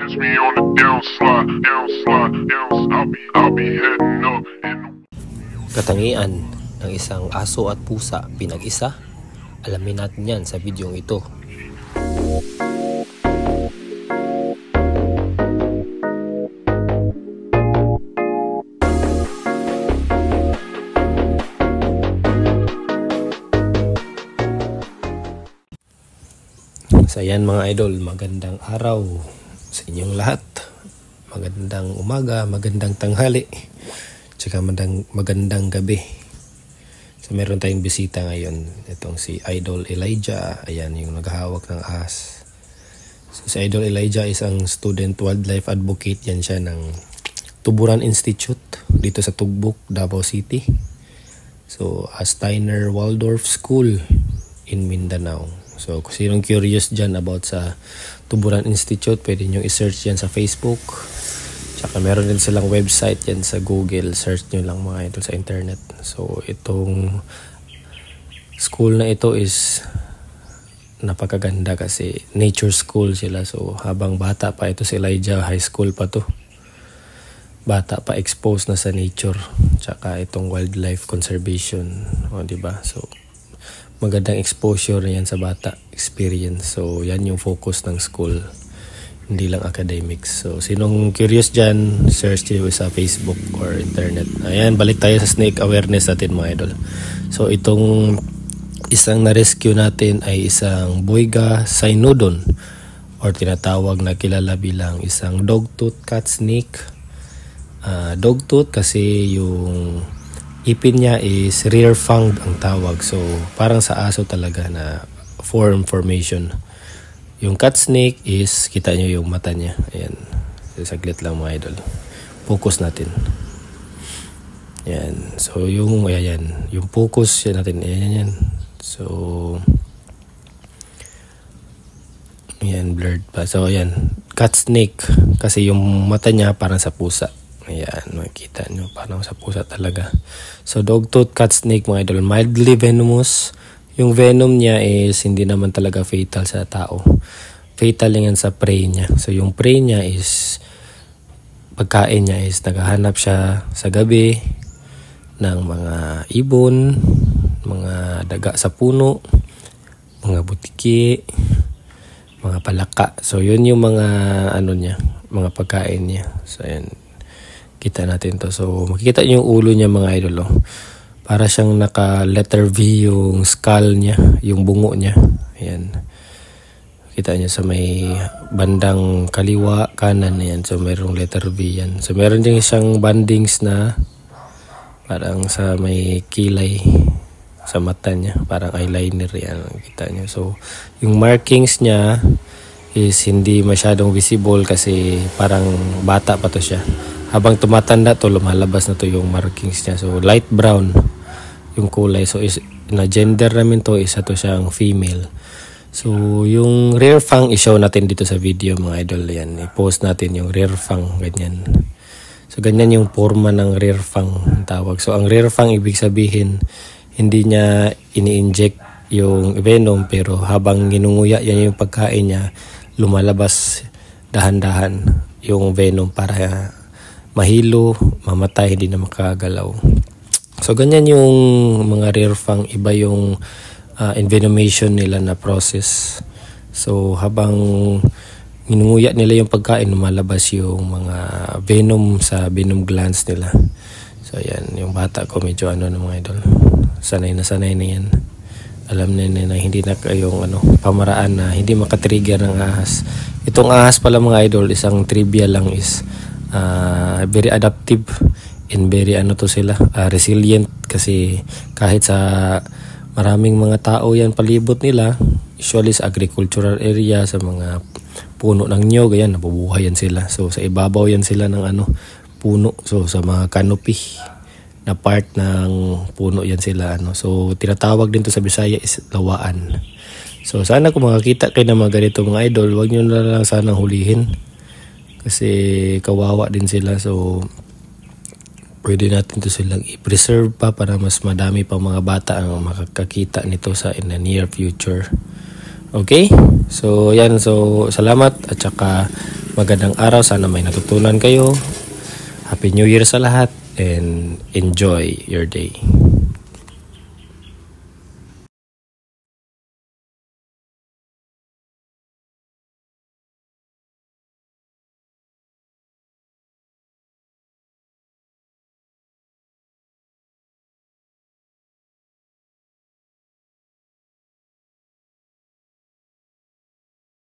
Catch me on the downslide, I'll be heading up in the... Katangian ng isang aso at pusa pinag-isa? Alamin natin yan sa videong ito. So yan mga idol, magandang araw sa inyong lahat. Magandang umaga, magandang tanghali, tsaka magandang gabi. So meron tayong bisita ngayon. Itong si Idol Elijah. Ayan yung naghahawak ng ahas. So si Idol Elijah is ang student wildlife advocate. Yan siya ng Tuburan Institute dito sa Tugbok, Davao City. So Steiner Waldorf School in Mindanao. So kung sinong curious dyan about sa Tuburan Institute, pwede nyo i-search yan sa Facebook. Tsaka meron din silang website yan sa Google. Search nyo lang mga idol sa internet. So itong school na ito is napakaganda kasi nature school sila. So habang bata pa ito si Elijah, high school pa to. Bata pa, exposed na sa nature. Tsaka itong wildlife conservation. O diba? So magandang exposure na yan sa bata, experience. So yan yung focus ng school, hindi lang academics. So sinong curious dyan, search nyo sa Facebook or internet. Ayan, balik tayo sa snake awareness natin mga idol. So itong isang na-rescue natin ay isang Boiga cynodon or tinatawag na kilala bilang isang dogtooth cat snake. Dogtooth kasi yung ipin niya is rear fanged ang tawag. So parang sa aso talaga na formation. Yung cat snake is, kita nyo yung mata niya. Ayan. Saglit lang mga idol. Focus natin. Ayan. So yung, ayan. Yung focus yan natin. Ayan. So ayan, blurred pa. So ayan. Cat snake. Kasi yung mata niya parang sa pusa. Ayan, makikita nyo, parang sa pusa talaga. So dogtooth cat snake mga idol, mildly venomous. Yung venom niya is hindi naman talaga fatal sa tao. Fatal lang yan sa prey niya. So yung prey niya is, pagkain niya is naghahanap siya sa gabi ng mga ibon, mga daga sa puno, mga butiki, mga palaka. So yun yung mga ano niya, mga pagkain niya. So ayan, kita natin to. So makikita niyo yung ulo niya mga idol. Para siyang naka letter V yung skull niya, yung bungo niya. Ayan. Kita niyo sa may bandang kaliwa, kanan yan. So mayroong letter V yan. So meron din siyang bandings na parang sa may kilay sa mata niya. Parang eyeliner yan. Kita niyo. So yung markings niya is hindi masyadong visible kasi parang bata pa to siya. Habang tumatanda to, lumalabas na to yung markings niya. So light brown yung kulay. So is, na gender namin to, isa to siyang female. So yung rear fang i-show natin dito sa video mga idol. Yan, i-post natin yung rear fang, ganyan. So ganyan yung forma ng rear fang tawag. So ang rear fang ibig sabihin hindi niya ini-inject yung venom, pero habang ginunguya yan yung pagkain niya, lumalabas dahan-dahan yung venom para mahilo, mamatay, hindi na makagalaw. So ganyan yung mga rear fang, iba yung envenomation nila na process. So habang minunguya nila yung pagkain, lumalabas yung mga venom sa venom glands nila. So ayan, yung bata ko medyo ano na mga idol, sanay na yan. Alam na hindi na yung pamaraan na hindi makatrigger ng ahas. Itong ahas pala mga idol, isang trivia lang is very adaptive and very to sila, resilient kasi kahit sa maraming mga tao yan palibot nila, usually sa agricultural area, sa mga puno ng nyog, ayan, nabubuhay yan sila. So sa ibabaw yan sila ng puno. So sa mga canopy na part ng puno yan sila. So tinatawag din to sa Bisaya is lawaan. So sana kung makakita kayo ng mga ganito mga idol, wag nyo na lang sanang hulihin. Kasi kawawa din sila. So pwede natin to silang i-preserve pa para mas madami pa mga bata ang makakakita nito sa in the near future. Okay? So yan, so salamat at saka magandang araw. Sana may natutunan kayo. Happy New Year sa lahat and enjoy your day.